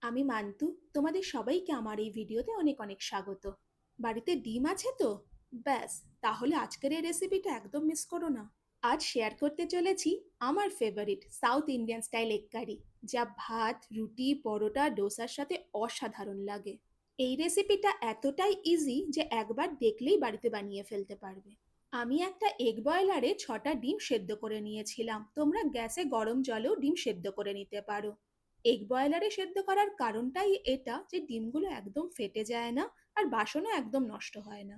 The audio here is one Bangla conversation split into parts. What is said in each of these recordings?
আমি মান্তু। তোমাদের সবাইকে আমার এই ভিডিওতে অনেক অনেক স্বাগত। বাড়িতে ডিম আছে তো? ব্যাস, তাহলে আজকের এই রেসিপিটা একদম মিস করো না। আজ শেয়ার করতে চলেছি আমার favourite South Indian style egg curry, যা ভাত, রুটি, পরোটা, ডোসার সাথে অসাধারণ লাগে। এই রেসিপিটা এতটাই ইজি যে একবার দেখলেই বাড়িতে বানিয়ে ফেলতে পারবে। আমি একটা এগ বয়লারে 6টা ডিম সেদ্ধ করে নিয়েছিলাম। তোমরা গ্যাসে গরম জলেও ডিম সেদ্ধ করে নিতে পারো। এগ বয়লারে সেদ্ধ করার কারণটাই এটা যে ডিমগুলো একদম ফেটে যায় না, আর বাসনও একদম নষ্ট হয় না।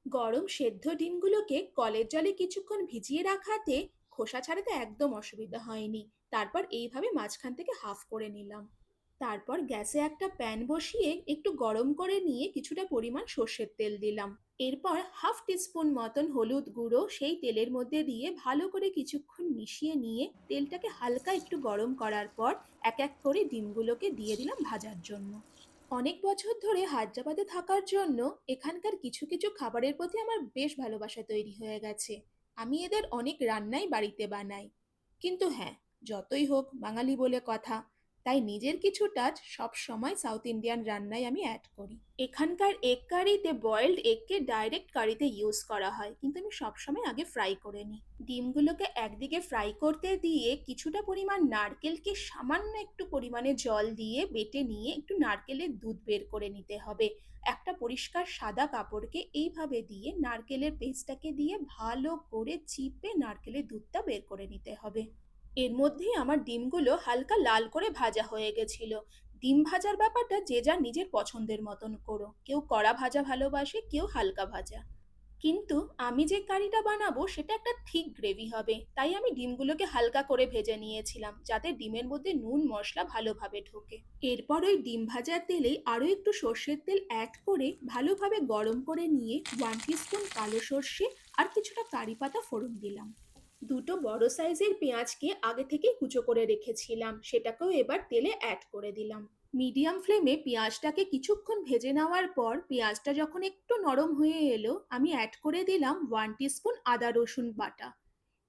গরম সেদ্ধ ডিমগুলোকে কলের জলে কিছুক্ষণ ভিজিয়ে রাখাতে খোসা ছাড়াতে একদম অসুবিধা হয়নি। তারপর এইভাবে মাঝখান থেকে হাফ করে নিলাম। তারপর গ্যাসে একটা প্যান বসিয়ে একটু গরম করে নিয়ে কিছুটা পরিমাণ সর্ষের তেল দিলাম। এরপর হাফ টিস্পুন মতন হলুদ গুঁড়ো সেই তেলের মধ্যে দিয়ে ভালো করে কিছুক্ষণ মিশিয়ে নিয়ে তেলটাকে হালকা একটু গরম করার পর এক এক করে ডিমগুলোকে দিয়ে দিলাম ভাজার জন্য। অনেক বছর ধরে হায়দ্রাবাদে থাকার জন্য এখানকার কিছু কিছু খাবারের প্রতি আমার বেশ ভালোবাসা তৈরি হয়ে গেছে। আমি এদের অনেক রান্নাই বাড়িতে বানাই। কিন্তু হ্যাঁ, যতই হোক বাঙালি বলে কথা, তাই নিজের কিছু টাচ সব সময় সাউথ ইন্ডিয়ান রান্নায় আমি অ্যাড করি। এখানকার এগ কারিতে বয়েলড এগকে ডাইরেক্ট কারিতে ইউজ করা হয়, কিন্তু আমি সবসময় আগে ফ্রাই করে নিই। ডিমগুলোকে একদিকে ফ্রাই করতে দিয়ে কিছুটা পরিমাণ নারকেলকে সামান্য একটু পরিমাণে জল দিয়ে বেটে নিয়ে একটু নারকেলের দুধ বের করে নিতে হবে। একটা পরিষ্কার সাদা কাপড়কে এইভাবে দিয়ে নারকেলের পেস্টটাকে দিয়ে ভালো করে চিপে নারকেলের দুধটা বের করে নিতে হবে। এর মধ্যেই আমার ডিমগুলো হালকা লাল করে ভাজা হয়ে গেছিল। ডিম ভাজার ব্যাপারটা যে যার নিজের পছন্দের মতন করো, কেউ কড়া ভাজা ভালোবাসে, কেউ হালকা ভাজা। কিন্তু আমি যে কারিটা বানাবো সেটা একটা থিক গ্রেভি হবে, তাই আমি ডিমগুলোকে হালকা করে ভেজে নিয়েছিলাম যাতে ডিমের মধ্যে নুন মশলা ভালোভাবে ঢোকে। এরপর ওই ডিম ভাজার তেলে আরও একটু সর্ষের তেল অ্যাড করে ভালোভাবে গরম করে নিয়ে 1 টিস্পুন কালো সর্ষে আর কিছুটা কারি পাতা ফোড়ন দিলাম। দুটো বড় সাইজের পেঁয়াজকে আগে থেকেই কুচো করে রেখেছিলাম, সেটাকেও এবার তেলে অ্যাড করে দিলাম। মিডিয়াম ফ্লেমে পেঁয়াজটাকে কিছুক্ষণ ভেজে নেওয়ার পর পেঁয়াজটা যখন একটু নরম হয়ে এলো আমি অ্যাড করে দিলাম 1 টিস্পুন আদা রসুন বাটা।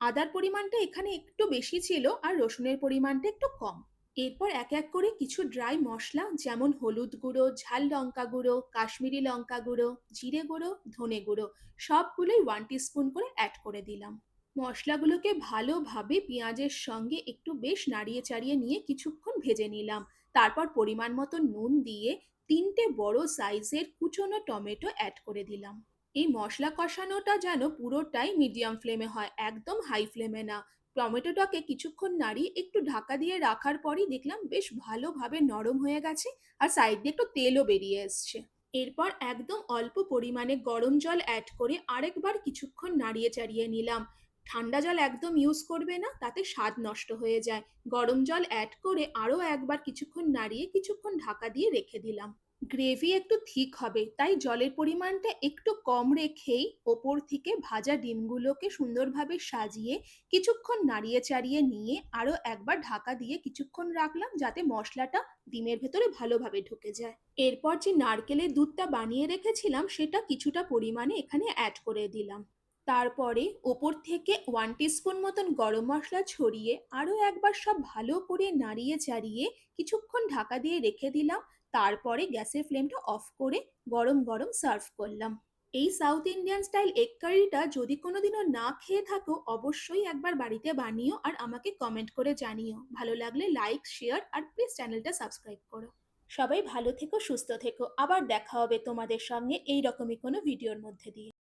আদার পরিমাণটা এখানে একটু বেশি ছিল আর রসুনের পরিমাণটা একটু কম। এরপর এক এক করে কিছু ড্রাই মশলা যেমন হলুদ গুঁড়ো, ঝাল লঙ্কা গুঁড়ো, কাশ্মীরি লঙ্কা গুঁড়ো, জিরে গুঁড়ো, ধনে গুঁড়ো সবগুলোই 1 টিস্পুন করে অ্যাড করে দিলাম। মশলাগুলোকে ভালোভাবে পেঁয়াজের সঙ্গে একটু বেশ নাড়িয়ে চাড়িয়ে নিয়ে কিছুক্ষণ ভেজে নিলাম। তারপর পরিমাণ মতো নুন দিয়ে 3টে বড় সাইজের কুচনো টমেটো অ্যাড করে দিলাম। এই মশলা কষানোটা যেন পুরোটাই মিডিয়াম ফ্লেমে হয়, একদম হাই ফ্লেমে না। টমেটোটাকে কিছুক্ষণ নাড়িয়ে একটু ঢাকা দিয়ে রাখার পরই দেখলাম বেশ ভালোভাবে নরম হয়ে গেছে আর সাইড দিয়ে একটু তেলও বেরিয়ে এসছে। এরপর একদম অল্প পরিমাণে গরম জল অ্যাড করে আরেকবার কিছুক্ষণ নাড়িয়ে চাড়িয়ে নিলাম। ঠান্ডা জল একদম ইউজ করবে না, তাতে স্বাদ নষ্ট হয়ে যায়। গরম জল অ্যাড করে আরও একবার কিছুক্ষণ নাড়িয়ে কিছুক্ষণ ঢাকা দিয়ে রেখে দিলাম। গ্রেভি একটু থিক হবে, তাই জলের পরিমাণটা একটু কম রেখেই ওপর থেকে ভাজা ডিমগুলোকে সুন্দরভাবে সাজিয়ে কিছুক্ষণ নাড়িয়ে চাড়িয়ে নিয়ে আরও একবার ঢাকা দিয়ে কিছুক্ষণ রাখলাম যাতে মশলাটা ডিমের ভেতরে ভালোভাবে ঢুকে যায়। এরপর যে নারকেলের দুধটা বানিয়ে রেখেছিলাম সেটা কিছুটা পরিমাণে এখানে অ্যাড করে দিলাম। তারপরে ওপর থেকে 1 টিস্পুন মতন গরম মশলা ছড়িয়ে আরও একবার সব ভালো করে নাড়িয়ে চাড়িয়ে কিছুক্ষণ ঢাকা দিয়ে রেখে দিলাম। তারপরে গ্যাসের ফ্লেমটা অফ করে গরম গরম সার্ভ করলাম। এই সাউথ ইন্ডিয়ান স্টাইল এগ কারিটা যদি কোনোদিনও না খেয়ে থাকো অবশ্যই একবার বাড়িতে বানিও আর আমাকে কমেন্ট করে জানিও। ভালো লাগলে লাইক, শেয়ার আর প্লিজ চ্যানেলটা সাবস্ক্রাইব করো। সবাই ভালো থেকো, সুস্থ থেকো। আবার দেখা হবে তোমাদের সঙ্গে এই রকমই কোনো ভিডিওর মধ্যে দিয়ে।